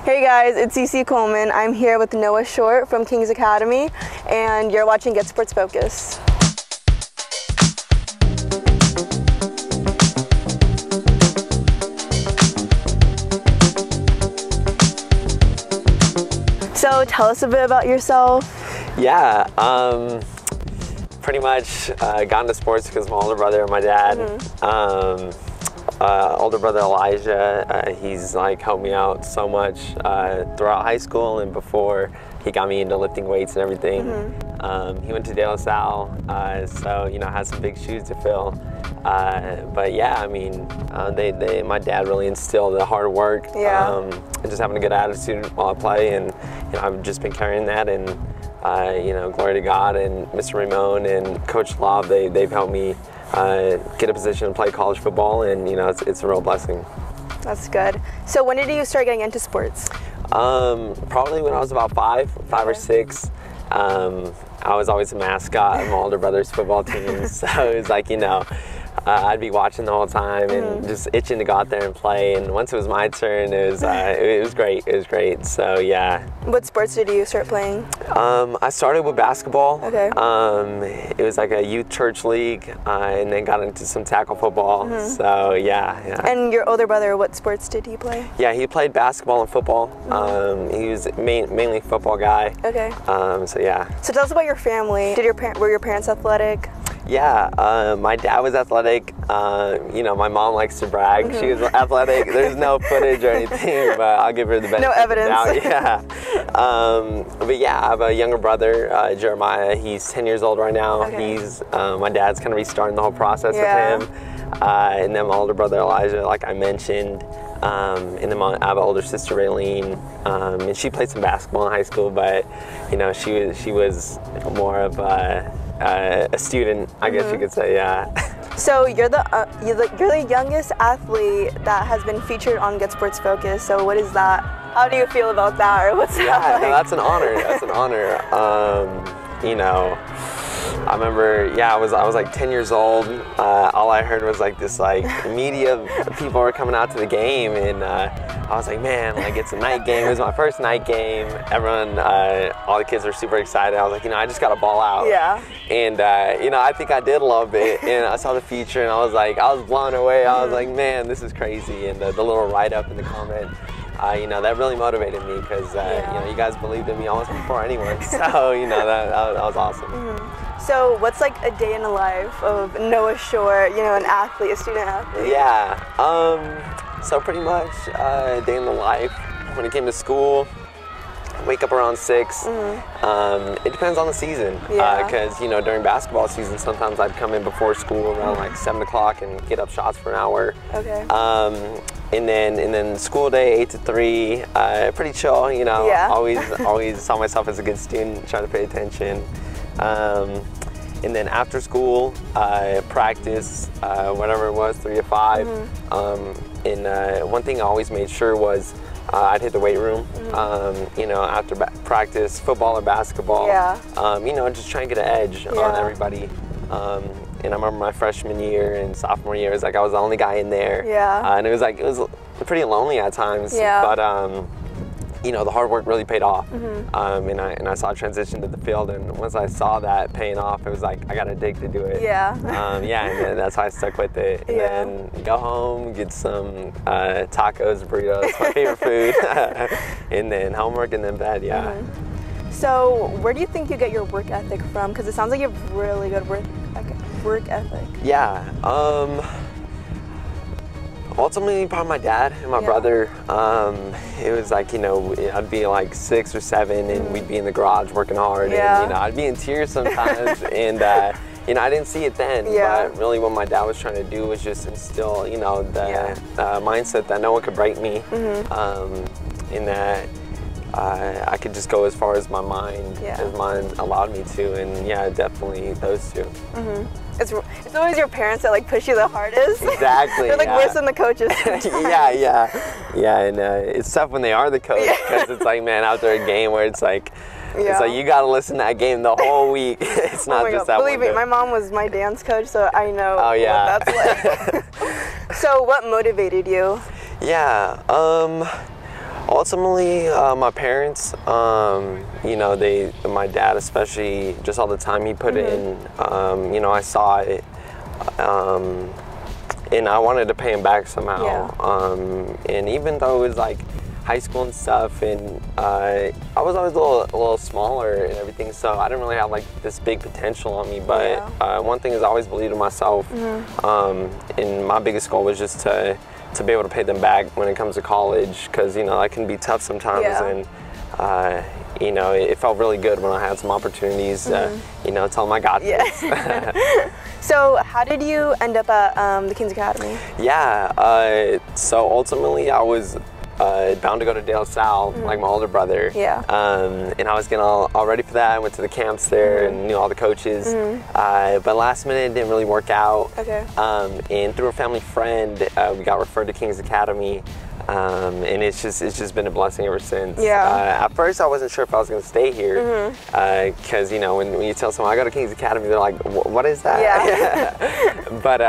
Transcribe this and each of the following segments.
Hey guys, it's CC Coleman. I'm here with Noah Short from King's Academy, and you're watching GetSportsFocus. So tell us a bit about yourself. Yeah, pretty much got into sports because my older brother and my dad. Older brother Elijah, he's like helped me out so much throughout high school and before. He got me into lifting weights and everything. He went to De La Salle, so you know, has some big shoes to fill. But yeah, I mean, my dad really instilled the hard work and just having a good attitude while I play, and you know, I've just been carrying that, and you know, glory to God and Mr. Ramon and Coach Lob, they've helped me get a position to play college football, and you know, it's a real blessing. That's good. So when did you start getting into sports? Probably when I was about five or six. I was always a mascot of my older brother's football team, so it was like, you know, I'd be watching the whole time and just itching to go out there and play. And once it was my turn, it was great. It was great. So yeah. What sports did you start playing? I started with basketball. Okay. It was like a youth church league, and then got into some tackle football. So yeah. And your older brother, what sports did he play? Yeah, he played basketball and football. He was mainly a football guy. Okay. So yeah. So tell us about your family. Were your parents athletic? Yeah, my dad was athletic. You know, my mom likes to brag. She was athletic. There's no footage or anything, but I'll give her the benefit. No evidence. Yeah. But yeah, I have a younger brother, Jeremiah. He's 10 years old right now. Okay. He's my dad's kind of restarting the whole process with him. And then my older brother Elijah, like I mentioned. And then I have an older sister, Raylene, and she played some basketball in high school, but you know, she was more of a student, I guess you could say, yeah. So you're the youngest athlete that has been featured on GetSportsFocus. So what is that? How do you feel about that, or what's that like? No, that's an honor. That's an honor. You know, I remember, I was like 10 years old. All I heard was like this media people were coming out to the game, and I was like, man, like it's a night game. It was my first night game. Everyone, all the kids were super excited. I was like, you know, I just got to ball out. Yeah. And you know, I think I did a little bit, and I saw the feature, and I was blown away. I was like, man, this is crazy. And the little write-up in the comment, you know, that really motivated me because you know, you guys believed in me almost before anyone. So you know, that was awesome. So what's like a day in the life of Noah Short, you know, an athlete, a student athlete? Yeah, so pretty much a day in the life. When it came to school, wake up around 6. It depends on the season, because you know, during basketball season, sometimes I'd come in before school around like 7 o'clock and get up shots for an hour. Okay. And then school day 8 to 3, pretty chill, you know. Always saw myself as a good student, trying to pay attention. And then after school, practice, whatever it was, 3 to 5. And one thing I always made sure was I'd hit the weight room, you know, after practice, football or basketball, you know, just trying to get an edge on everybody. And I remember my freshman year and sophomore year, it was like I was the only guy in there. And it was pretty lonely at times, but you know, the hard work really paid off. And I saw a transition to the field, and once I saw that paying off, it was like, I got to dig to do it. And then that's how I stuck with it. And then go home, get some tacos, burritos, my favorite food, and then homework, and then bed, So where do you think you get your work ethic from? Because it sounds like you have really good work ethic. Ultimately, probably my dad and my brother. It was like, you know, I'd be like 6 or 7, and we'd be in the garage working hard, and you know, I'd be in tears sometimes, and you know, I didn't see it then, but really what my dad was trying to do was just instill, you know, the mindset that no one could break me, in that I could just go as far as my mind, allowed me to, and definitely those two. It's always your parents that like push you the hardest. Exactly. They're like worse than the coaches. And it's tough when they are the coach, because it's like, man, after a game where it's like, it's like you gotta listen to that game the whole week. It's not just that Believe one me, my mom was my dance coach, so I know what that's like. So what motivated you? Ultimately, my parents, you know, my dad especially, just all the time he put in, you know, I saw it, and I wanted to pay him back somehow. And even though it was like high school and stuff, and I was always a little smaller and everything, so I didn't really have like this big potential on me. But one thing is I always believed in myself, and my biggest goal was just to be able to pay them back when it comes to college, because you know that can be tough sometimes, and you know, it felt really good when I had some opportunities to, you know, tell them I got this. So how did you end up at the Kings Academy? So ultimately I was bound to go to De La Salle, like my older brother. And I was getting all ready for that. I went to the camps there and knew all the coaches. But last minute it didn't really work out. And through a family friend, we got referred to Kings Academy. And it's just been a blessing ever since. At first I wasn't sure if I was going to stay here, because you know, when you tell someone I go to Kings Academy, they're like, what is that? But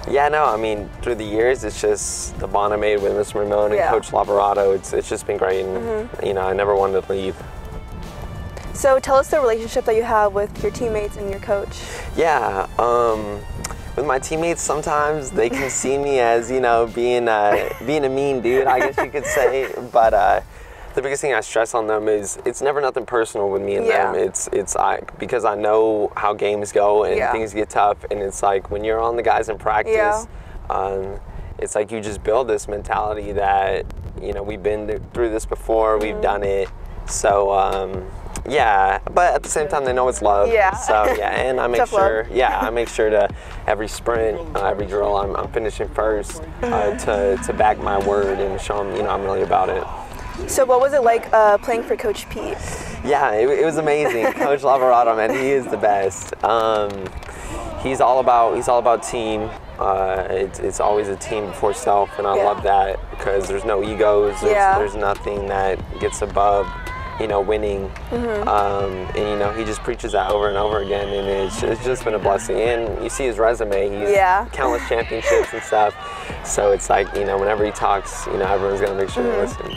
yeah, no, I mean, through the years, it's just the bond I made with Mr. Ramon and Coach Laverato. It's just been great, and you know, I never wanted to leave. So tell us the relationship that you have with your teammates and your coach. With my teammates, sometimes they can see me as, you know, being a mean dude, I guess you could say. But the biggest thing I stress on them is it's never nothing personal with me and them. It's because I know how games go and things get tough, and it's like when you're on the guys in practice, it's like you just build this mentality that, you know, we've been through this before, we've done it. So yeah, but at the same time they know it's love. So and I make sure, I make sure to every sprint, every drill, I'm finishing first to back my word and show them, you know, I'm really about it. So what was it like playing for Coach Pete? It was amazing. Coach Laverato, man, he is the best. He's all about team. It's always a team before self, and I love that, because there's no egos. There's nothing that gets above, you know, winning. And you know, he just preaches that over and over again, and it's just been a blessing. And you see his resume, he's countless championships and stuff. So it's like, you know, whenever he talks, you know, everyone's gonna make sure to listen.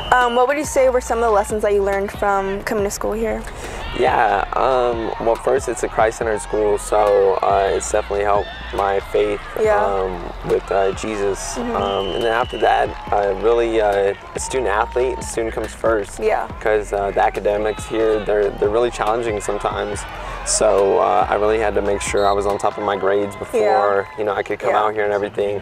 What would you say were some of the lessons that you learned from coming to school here? Well, first, it's a Christ-centered school, so it's definitely helped my faith with Jesus. And then after that, really a student athlete, the student comes first. Because the academics here, they're really challenging sometimes. So I really had to make sure I was on top of my grades before, you know, I could come out here and everything.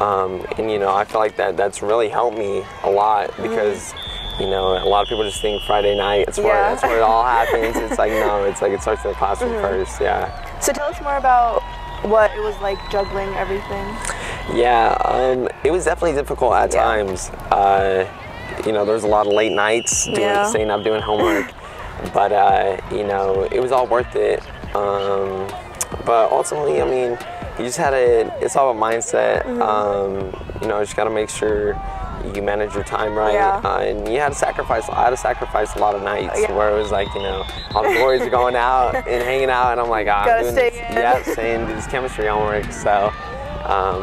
And you know, I feel like that's really helped me a lot, because you know, a lot of people just think Friday night, that's where it all happens. It's like, no, it's like it starts in the classroom first. So tell us more about what it was like juggling everything. It was definitely difficult at times. You know, there was a lot of late nights staying up doing homework, but you know, it was all worth it. But ultimately, I mean, you just had it's all about mindset. You know, you just got to make sure you manage your time right, and you had to sacrifice. I had to sacrifice a lot of nights where it was like, you know, all the boys are going out and hanging out, and I'm like, I'm doing this, staying, do this chemistry homework. So,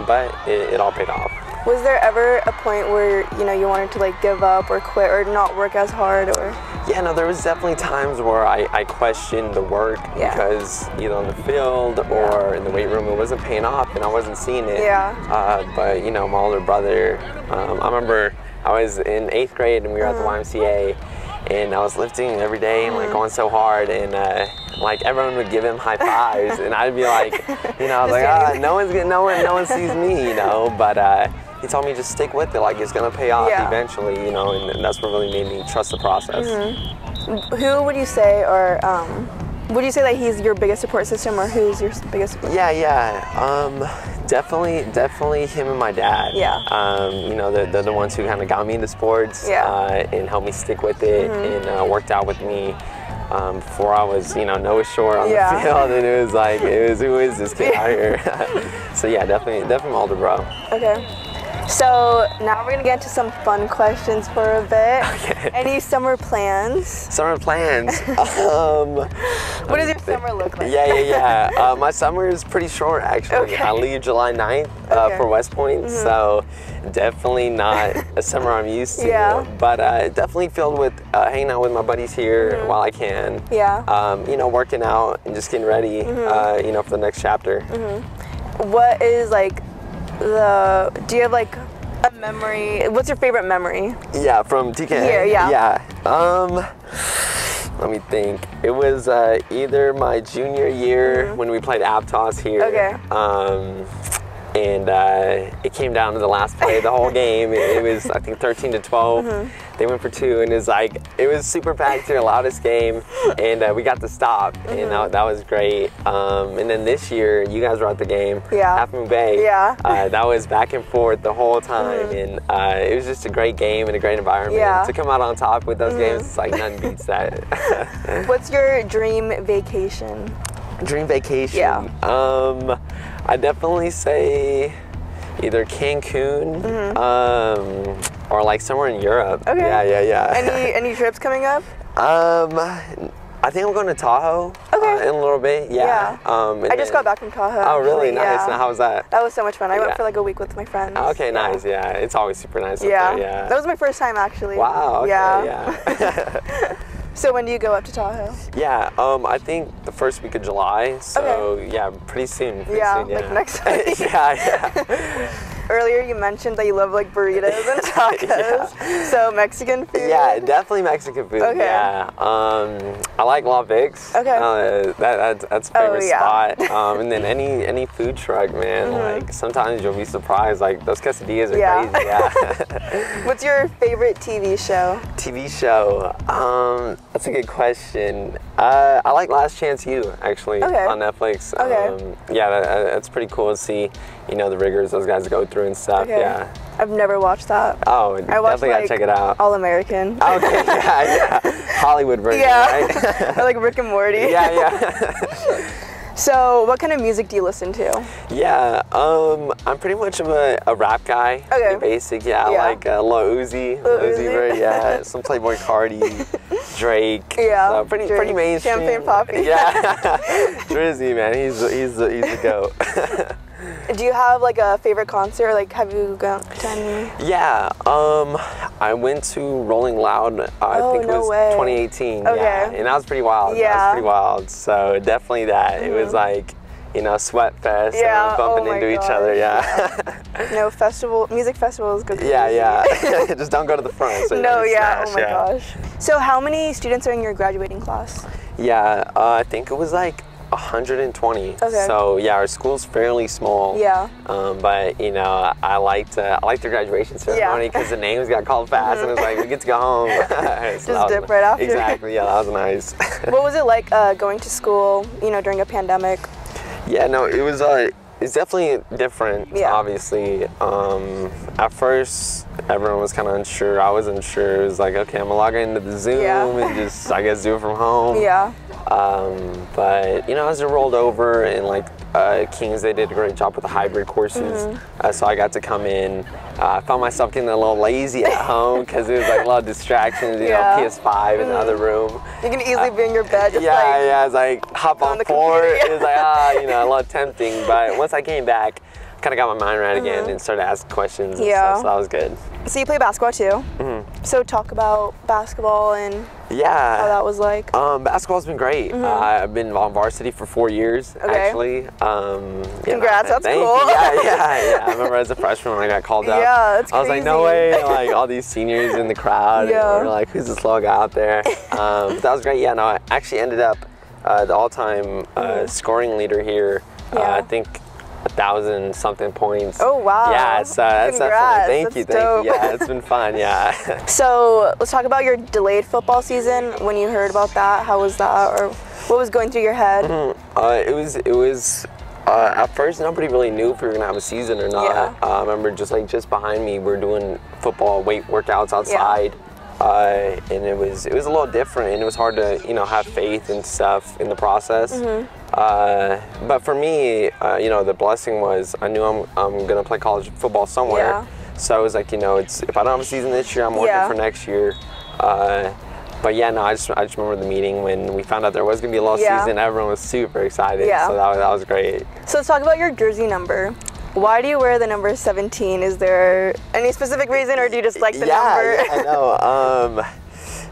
but it all paid off. Was there ever a point where, you know, you wanted to like give up or quit or not work as hard, or? No, there was definitely times where I questioned the work, because either on the field or in the weight room, it wasn't paying off and I wasn't seeing it. But you know, my older brother, I remember I was in 8th grade and we were at the YMCA, and I was lifting every day and like going so hard, and like everyone would give him high fives, and I'd be like, you know, I was like, no one sees me, you know, but he told me just stick with it, like it's gonna pay off eventually, you know, and that's what really made me trust the process. Who would you say, or would you say that he's your biggest support system, or who's your biggest support system? Definitely him and my dad. You know, they're the ones who kind of got me into sports and helped me stick with it, and worked out with me before I was, you know, Noah Shore on the field, and it was like, who is this kid out here? So yeah, definitely my older bro. So now we're gonna get into some fun questions for a bit. Any summer plans? Summer plans? What does your summer look like? My summer is pretty short, actually. I leave July 9th for West Point, so Definitely not a summer I'm used to, but definitely filled with hanging out with my buddies here while I can. You know, working out and just getting ready, you know, for the next chapter. What is like do you have like a memory? What's your favorite memory? Yeah, from TK. Here, yeah. Let me think. It was either my junior year when we played Aptos here. And it came down to the last play of the whole game. It was, I think, 13-12. They went for 2, and it was super packed here, loudest game, and we got to stop, and that was great. And then this year, you guys were at the game, Half Moon Bay. That was back and forth the whole time, and it was just a great game and a great environment. To come out on top with those games, it's like nothing beats that. What's your dream vacation? Dream vacation? I definitely say either Cancun or like somewhere in Europe. Any trips coming up? I think I'm going to Tahoe in a little bit. I just got back from Tahoe. Oh, really? Nice. Now, how was that? That was so much fun. I went for like a week with my friends. Okay, nice. Yeah, it's always super nice up there. That was my first time actually. Wow. Okay, So when do you go up to Tahoe? I think the first week of July. So pretty soon. Like next week. Earlier you mentioned that you love like burritos and tacos. So Mexican food? Yeah, definitely Mexican food. I like La Vix. That's a favorite spot. And then any food truck, man, like sometimes you'll be surprised, like those quesadillas are crazy. What's your favorite TV show? TV show? That's a good question. I like Last Chance U, actually, on Netflix. That's pretty cool to see, you know, the rigors those guys go through and stuff. I've never watched that. Oh, I definitely gotta check it out. All American. Hollywood version, right? Or like Rick and Morty. So, what kind of music do you listen to? I'm pretty much of a rap guy. Basic, I like Lil Uzi, some Playboy Cardi, Drake. So pretty mainstream. Champagne Poppy. Drizzy, man, he's the GOAT. Do you have like a favorite concert? Like, have you gone to any? I went to Rolling Loud. I think it was 2018. And that was pretty wild. That was pretty wild. So definitely that. It was like, you know, sweat fest and bumping into each other. No, music festival is good. Just don't go to the front. So oh my gosh. So how many students are in your graduating class? I think it was like 120. So our school's fairly small. But you know, I liked the graduation ceremony because the names got called fast, and it was like we get to go home. Just dip right after. Exactly. That was nice. What was it like going to school? You know, during a pandemic. No, it was. It's definitely different. Obviously. At first, everyone was kind of unsure. I was unsure. It was like, okay, I'm gonna log into the Zoom and just, I guess, do it from home. But you know, as it rolled over, and like Kings, they did a great job with the hybrid courses. So I got to come in. I found myself getting a little lazy at home because it was like a lot of distractions. You know, PS5 in the other room. You can easily be in your bed. Just it's like hop on board. It was like you know, a lot tempting. But once I came back, kind of got my mind right again and started asking questions and stuff, so that was good. So you play basketball too? So talk about basketball and how that was like. Basketball's been great. I've been on varsity for 4 years, actually. Congrats, that's cool. I remember as a freshman when I got called up. That's crazy. I was like, no way, like all these seniors in the crowd, and we're like, who's this little guy out there? But that was great. No, I actually ended up the all-time scoring leader here. I think 1,000-something points. Oh wow! So that's definitely thank you. It's been fun. So let's talk about your delayed football season. When you heard about that, how was that, or what was going through your head? It was. At first, nobody really knew if we were gonna have a season or not. I remember just behind me, we're doing football weight workouts outside. And it was a little different, and it was hard to, you know, have faith and stuff in the process. But for me, you know, the blessing was I knew I'm gonna play college football somewhere. So I was like, you know, if I don't have a season this year, I'm working for next year. But I just remember the meeting when we found out there was gonna be a little season. Everyone was super excited. So that was great. So let's talk about your jersey number. Why do you wear the number 17? Is there any specific reason, or do you just like the number? Yeah, I know.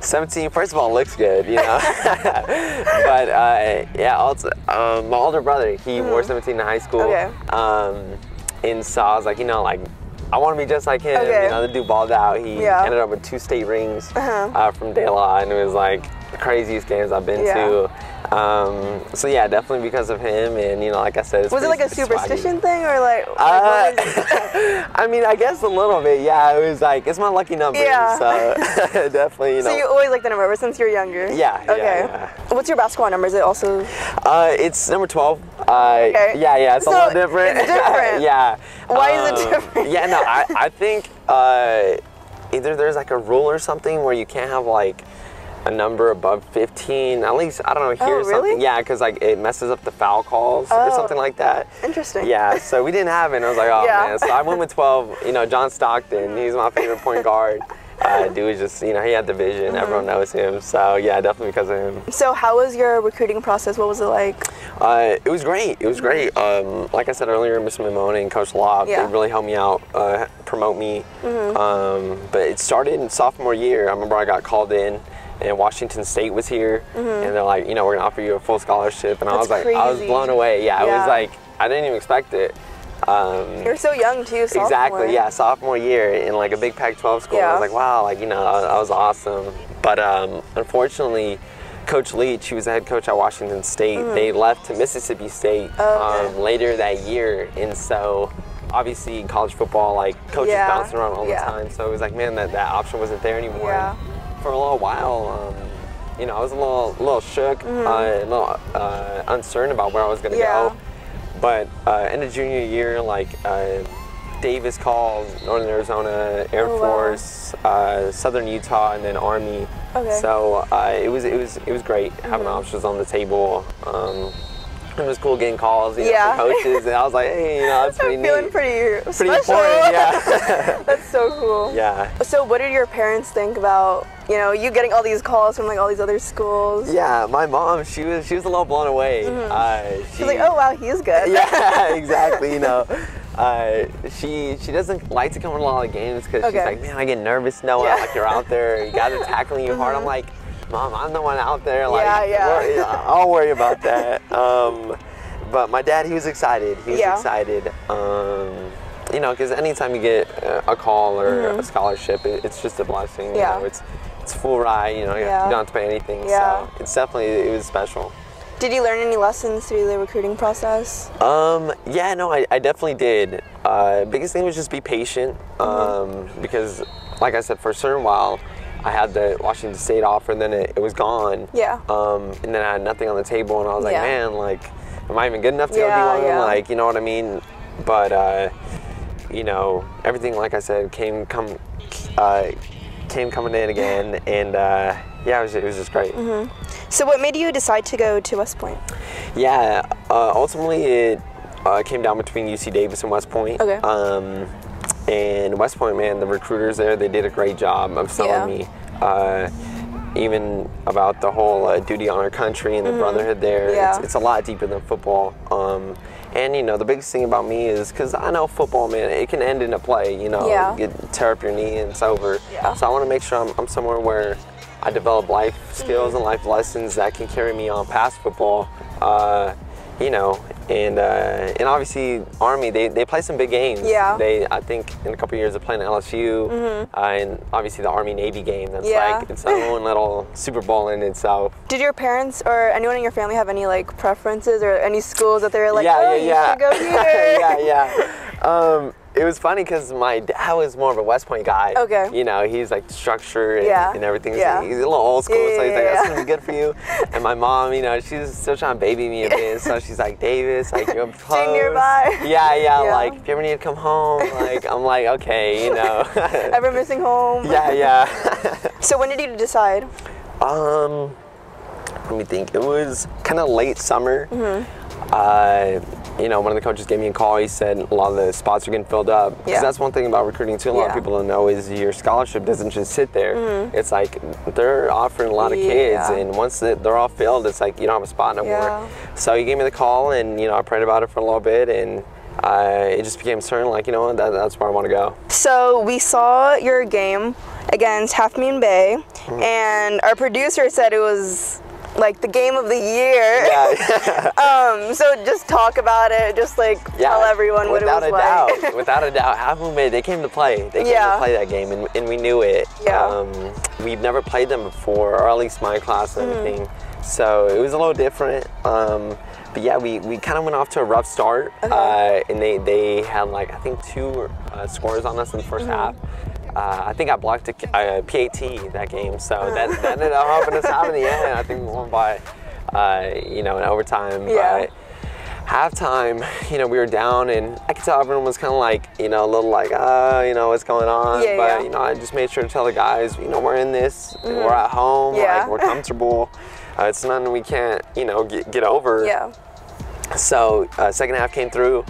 17, first of all, looks good, you know. But yeah, also my older brother, he wore 17 in high school. Okay. And so I was like, you know, like I want to be just like him. You know, the dude balled out. He ended up with 2 state rings from De La, and it was like the craziest games I've been to. So yeah, definitely because of him, and you know, like I said, was it like a superstition thing, or like? I mean, I guess a little bit. Yeah, it was like it's my lucky number. So definitely, you know. So you always like the number ever since you're younger. Yeah. Okay. What's your basketball number? Is it also? It's number 12. Okay. Yeah, it's a little different. It's different. Yeah. Why is it different? Yeah, no, I think either there's like a rule or something where you can't have like a number above 15, at least, I don't know, here's something. Yeah, because like it messes up the foul calls or something like that. Interesting. Yeah, so we didn't have it, and I was like, oh man. So I went with 12, you know, John Stockton, he's my favorite point guard. Dude was just, you know, he had the vision, everyone knows him, so yeah, definitely because of him. So how was your recruiting process? What was it like? It was great, it was great. Like I said earlier, Mr. Mamone and Coach Lobb, they really helped me out, promote me. But it started in sophomore year. I remember I got called in, and Washington State was here, and they're like, you know, we're gonna offer you a full scholarship, and I was like, I was blown away. Yeah, it was like, I didn't even expect it. You're so young too, sophomore. Exactly, yeah, sophomore year in like a big Pac-12 school. I was like, wow, like, you know, I was awesome. But unfortunately, Coach Leach, he was the head coach at Washington State, they left to Mississippi State later that year, and so obviously college football, like coaches bouncing around all the time, so it was like, man, that option wasn't there anymore. For a little while, you know, I was a little shook, a little uncertain about where I was going to go. But in the junior year, like Davis called, Northern Arizona, Air Force, Southern Utah, and then Army. So it was great having options on the table. It was cool getting calls, you know, from coaches, and I was like, hey, you know, that's pretty neat. Feeling pretty important, yeah. That's so cool. Yeah. So what did your parents think about, you know, you getting all these calls from like all these other schools? Yeah, my mom, she was a little blown away. She's like, oh wow, he's good. Yeah, exactly. You know, she doesn't like to come to a lot of games because she's like, man, I get nervous knowing like you're out there, you got it tackling you hard. I'm like, Mom, I'm the one out there. Like, I'll worry about that. But my dad, he was excited. He was excited. You know, because anytime you get a call or a scholarship, it's just a blessing. You know, it's full ride. You know, you don't have to pay anything. So it's definitely, it was special. Did you learn any lessons through the recruiting process? Yeah, no, I definitely did. Biggest thing was just be patient. Because, like I said, for a certain while, I had the Washington State offer, and then it was gone. And then I had nothing on the table, and I was like, man, like, am I even good enough to go D1? Like, you know what I mean? But, you know, everything, like I said, came coming in again, and yeah, it was just great. So what made you decide to go to West Point? Yeah, ultimately it came down between UC Davis and West Point. And West Point, man, the recruiters there, they did a great job of selling me. Even about the whole duty on our country and the brotherhood there. It's a lot deeper than football. And, you know, the biggest thing about me is, because I know football, man, it can end in a play, you know, you tear up your knee and it's over. So I want to make sure I'm somewhere where I develop life skills and life lessons that can carry me on past football. You know, and obviously Army, they play some big games. I think in a couple of years they're playing LSU, and obviously the Army-Navy game. That's like its own little Super Bowl in itself. Did your parents or anyone in your family have any like preferences or any schools that they were like, oh, you should go here? It was funny because my dad was more of a West Point guy. You know, he's like structured and everything. He's a little old school, so he's like, that's gonna be good for you. And my mom, you know, she's still trying to baby me a bit, so she's like, Davis, like, you're close. Stay nearby. Like, if you ever need to come home, like, I'm like, okay, you know. Ever missing home? So when did you decide? Let me think. It was kind of late summer. You know, one of the coaches gave me a call. He said a lot of the spots are getting filled up. Because that's one thing about recruiting too. A lot of people don't know is your scholarship doesn't just sit there. It's like they're offering a lot of kids, and once they're all filled, it's like you don't have a spot no more. So he gave me the call, and you know, I prayed about it for a little bit, and it just became certain, like, you know what, that's where I want to go. So we saw your game against Half Moon Bay, and our producer said it was like the game of the year. Yeah. So just talk about it, just like tell everyone what it was like. Without a doubt, Half Moon Bay, they came to play. They came to play that game, and we knew it. Yeah. We've never played them before, or at least my class and everything. So it was a little different. But yeah, we kind of went off to a rough start, and they had like, I think 2 scores on us in the first half. I think I blocked a PAT that game, so that ended up helping us out in the end. I think we won by, you know, in overtime. But halftime, you know, we were down, and I could tell everyone was kind of like, you know, a little like, you know, what's going on? But you know, I just made sure to tell the guys, you know, we're in this, we're at home, like, we're comfortable. It's nothing we can't, you know, get over. Yeah. So second half came through.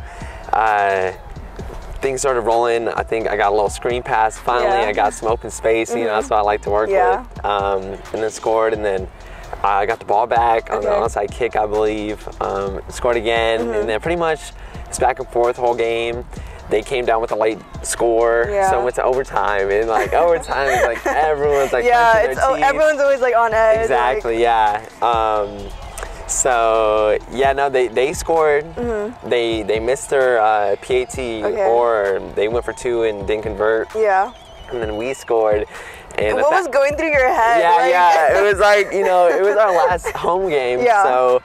Things started rolling. I think I got a little screen pass. Finally, I got some open space. You know, that's what I like to work with. And then scored, and then I got the ball back on the onside kick, I believe. Scored again, and then pretty much it's back and forth the whole game. They came down with a late score, so it went to overtime. And like overtime is like everyone's like their teeth. Everyone's always like on edge. Exactly, so yeah, no, they scored. They missed their PAT, or they went for 2 and didn't convert. Yeah. And then we scored. And what was going through your head? Yeah, it was like, you know, it was our last home game. So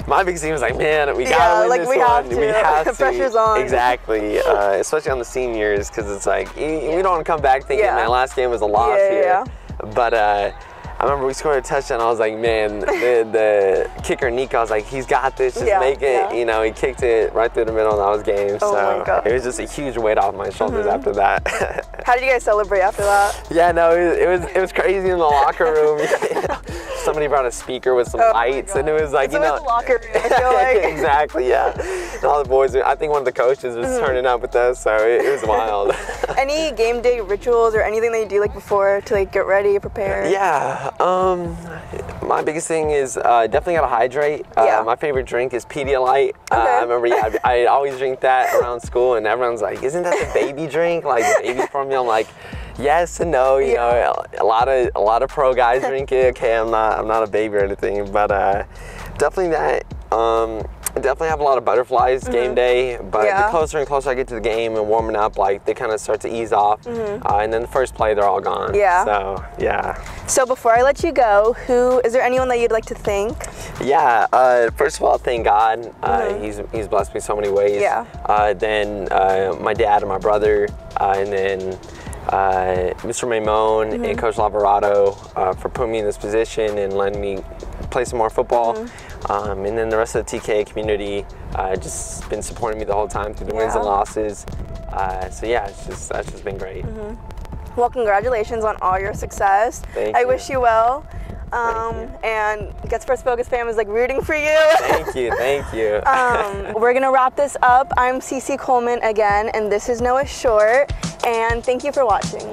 my big thing was like, man, we gotta win this one. We have to. The pressure's on. Exactly, especially on the seniors, because it's like we don't want to come back thinking that last game was a loss here. But I remember we scored a touchdown. I was like, man, the kicker Nico, I was like, he's got this. Just make it. You know, he kicked it right through the middle, and that was game. So it was just a huge weight off my shoulders after that. How did you guys celebrate after that? Yeah, no, it was crazy in the locker room. Somebody brought a speaker with some lights, and it was like, you know, the locker room, I feel like. Exactly, And all the boys, I think one of the coaches was turning up with us, so it was wild. Any game day rituals or anything that you do like before to like get ready, prepare? Yeah, my biggest thing is definitely gotta hydrate. My favorite drink is Pedialyte. I remember, I always drink that around school, and everyone's like, "Isn't that the baby drink, like baby formula?" I'm like, yes and no. You know, a lot of pro guys drink it. Okay, I'm not a baby or anything, but definitely that. Definitely have a lot of butterflies game day, but the closer and closer I get to the game and warming up, like they kind of start to ease off, and then the first play they're all gone. So So before I let you go, is there anyone that you'd like to thank? First of all, thank God. He's blessed me so many ways. Then my dad and my brother, and then Mr. Maimone and Coach Lavarado for putting me in this position and letting me play some more football. And then the rest of the TK community just been supporting me the whole time through the wins and losses. So yeah, that's just been great. Well, congratulations on all your success. Thank you. I wish you well. And GetSportsFocus fam is like rooting for you. Thank you. We're gonna wrap this up. I'm CC Coleman again, and this is Noah Short, and thank you for watching.